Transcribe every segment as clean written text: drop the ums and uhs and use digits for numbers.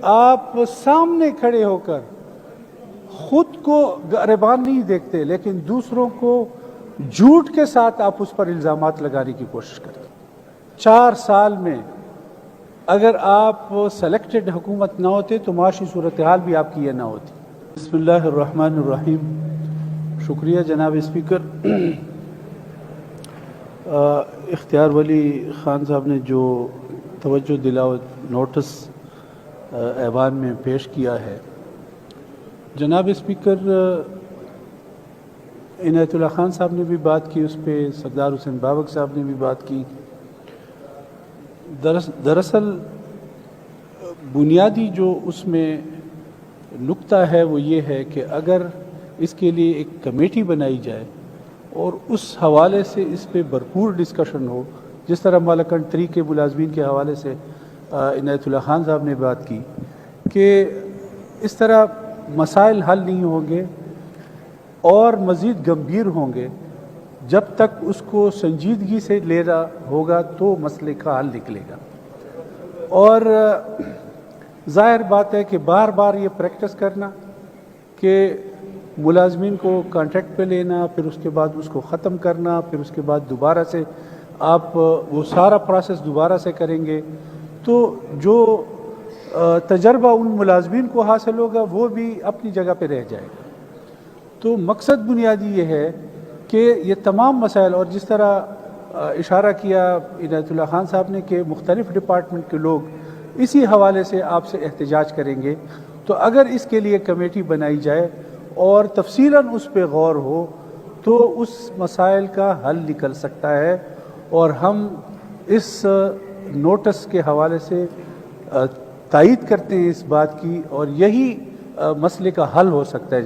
آپ سامنے کھڑے ہو کر خود کو غریبان نہیں دیکھتے لیکن دوسروں کو جھوٹ کے ساتھ آپ اس پر الزامات لگانے کی کوشش کرتے. 4 سال میں اگر آپ سلیکٹڈ حکومت نہ ہوتے تو معاشی صورتحال بھی آپ کی یہ نہ ہوتی. بسم اللہ الرحمن الرحیم. شکریہ جناب اسپیکر. اختیار ولی خان صاحب نے جو توجہ دلاؤ نوٹس ایوان میں پیش کیا ہے، جناب اسپیکر عنایت اللہ خان صاحب نے بھی بات کی، اس پہ سردار حسین بابک صاحب نے بھی بات کی. دراصل بنیادی جو اس میں نقطہ ہے وہ یہ ہے کہ اگر اس کے لیے ایک کمیٹی بنائی جائے اور اس حوالے سے اس پہ بھرپور ڈسکشن ہو، جس طرح مالکان 3 کے ملازمین کے حوالے سے عنایت اللہ خان صاحب نے بات کی کہ اس طرح مسائل حل نہیں ہوں گے اور مزید گمبھیر ہوں گے جب تک اس کو سنجیدگی سے لینا ہوگا تو مسئلے کا حل نکلے گا. اور ظاہر بات ہے کہ بار بار یہ پریکٹس کرنا کہ ملازمین کو کانٹریکٹ پہ لینا، پھر اس کے بعد اس کو ختم کرنا، پھر اس کے بعد دوبارہ سے آپ وہ سارا پروسیس دوبارہ سے کریں گے، تو جو تجربہ ان ملازمین کو حاصل ہوگا وہ بھی اپنی جگہ پہ رہ جائے گا. تو مقصد بنیادی یہ ہے کہ یہ تمام مسائل، اور جس طرح اشارہ کیا عنایت اللہ خان صاحب نے کہ مختلف ڈپارٹمنٹ کے لوگ اسی حوالے سے آپ سے احتجاج کریں گے، تو اگر اس کے لیے کمیٹی بنائی جائے اور تفصیلاً اس پہ غور ہو تو اس مسائل کا حل نکل سکتا ہے. اور ہم اس نوٹس کے حوالے سے تائید کرتے ہیں اس بات کی، اور یہی مسئلے کا حل ہو سکتا ہے.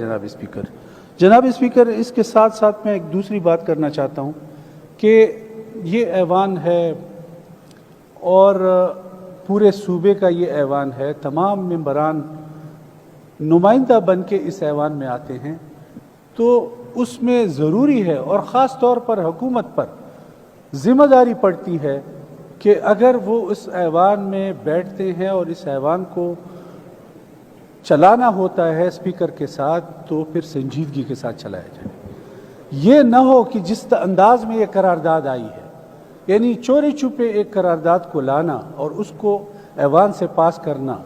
جناب اسپیکر اس کے ساتھ ساتھ میں ایک دوسری بات کرنا چاہتا ہوں کہ یہ ایوان ہے اور پورے صوبے کا یہ ایوان ہے، تمام ممبران نمائندہ بن کے اس ایوان میں آتے ہیں، تو اس میں ضروری ہے اور خاص طور پر حکومت پر ذمہ داری پڑتی ہے کہ اگر وہ اس ایوان میں بیٹھتے ہیں اور اس ایوان کو چلانا ہوتا ہے اسپیکر کے ساتھ تو پھر سنجیدگی کے ساتھ چلایا جائے. یہ نہ ہو کہ جس انداز میں یہ قرارداد آئی ہے، یعنی چوری چھپے ایک قرارداد کو لانا اور اس کو ایوان سے پاس کرنا،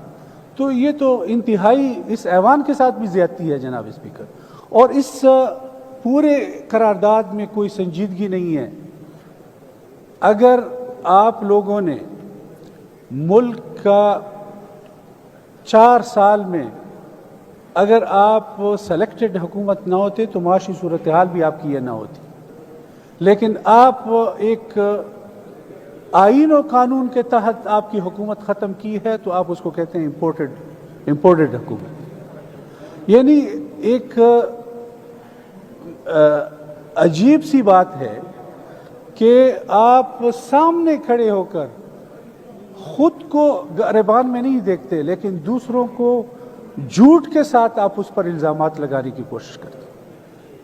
تو یہ تو انتہائی اس ایوان کے ساتھ بھی زیادتی ہے جناب اسپیکر. اور اس پورے قرارداد میں کوئی سنجیدگی نہیں ہے. اگر آپ لوگوں نے ملک کا 4 سال میں اگر آپ سلیکٹڈ حکومت نہ ہوتے تو معاشی صورتحال بھی آپ کی یہ نہ ہوتی، لیکن آپ ایک آئین و قانون کے تحت آپ کی حکومت ختم کی ہے تو آپ اس کو کہتے ہیں امپورٹڈ حکومت. یعنی ایک عجیب سی بات ہے کہ آپ سامنے کھڑے ہو کر خود کو غریبان میں نہیں دیکھتے لیکن دوسروں کو جھوٹ کے ساتھ آپ اس پر الزامات لگانے کی کوشش کرتے.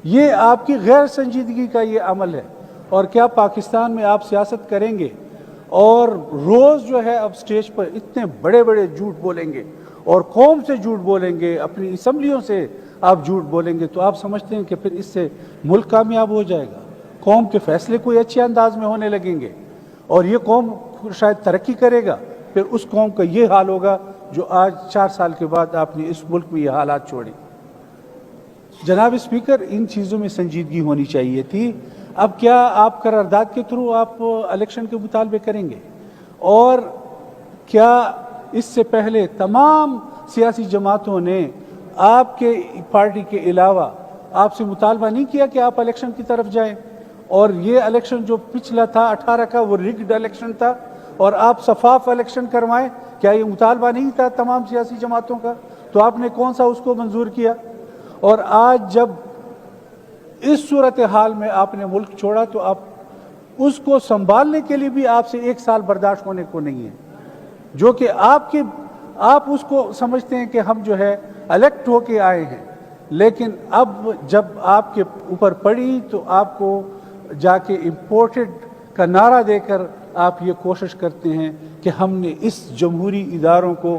یہ آپ کی غیر سنجیدگی کا یہ عمل ہے. اور کیا پاکستان میں آپ سیاست کریں گے اور روز جو ہے اب سٹیج پر اتنے بڑے بڑے جھوٹ بولیں گے اور قوم سے جھوٹ بولیں گے، اپنی اسمبلیوں سے آپ جھوٹ بولیں گے، تو آپ سمجھتے ہیں کہ پھر اس سے ملک کامیاب ہو جائے گا، قوم کے فیصلے کوئی اچھے انداز میں ہونے لگیں گے اور یہ قوم شاید ترقی کرے گا. پھر اس قوم کا یہ حال ہوگا جو آج 4 سال کے بعد آپ نے اس ملک میں یہ حالات چھوڑے. جناب اسپیکر ان چیزوں میں سنجیدگی ہونی چاہیے تھی. اب کیا آپ قرارداد کے تھرو آپ الیکشن کے مطالبے کریں گے؟ اور کیا اس سے پہلے تمام سیاسی جماعتوں نے آپ کے پارٹی کے علاوہ آپ سے مطالبہ نہیں کیا کہ آپ الیکشن کی طرف جائیں؟ اور یہ الیکشن جو پچھلا تھا 18 کا وہ ریگڈ الیکشن تھا اور آپ شفاف الیکشن کروائیں، کیا یہ مطالبہ نہیں تھا تمام سیاسی جماعتوں کا؟ تو آپ نے کون سا اس کو منظور کیا؟ اور آج جب اس صورتحال میں آپ نے ملک چھوڑا تو آپ اس کو سنبھالنے کے لیے بھی آپ سے 1 سال برداشت ہونے کو نہیں ہے، جو کہ آپ اس کو سمجھتے ہیں کہ ہم جو ہے الیکٹ ہو کے آئے ہیں، لیکن اب جب آپ کے اوپر پڑی تو آپ کو جا کے امپورٹڈ کا نعرہ دے کر آپ یہ کوشش کرتے ہیں کہ ہم نے اس جمہوری اداروں کو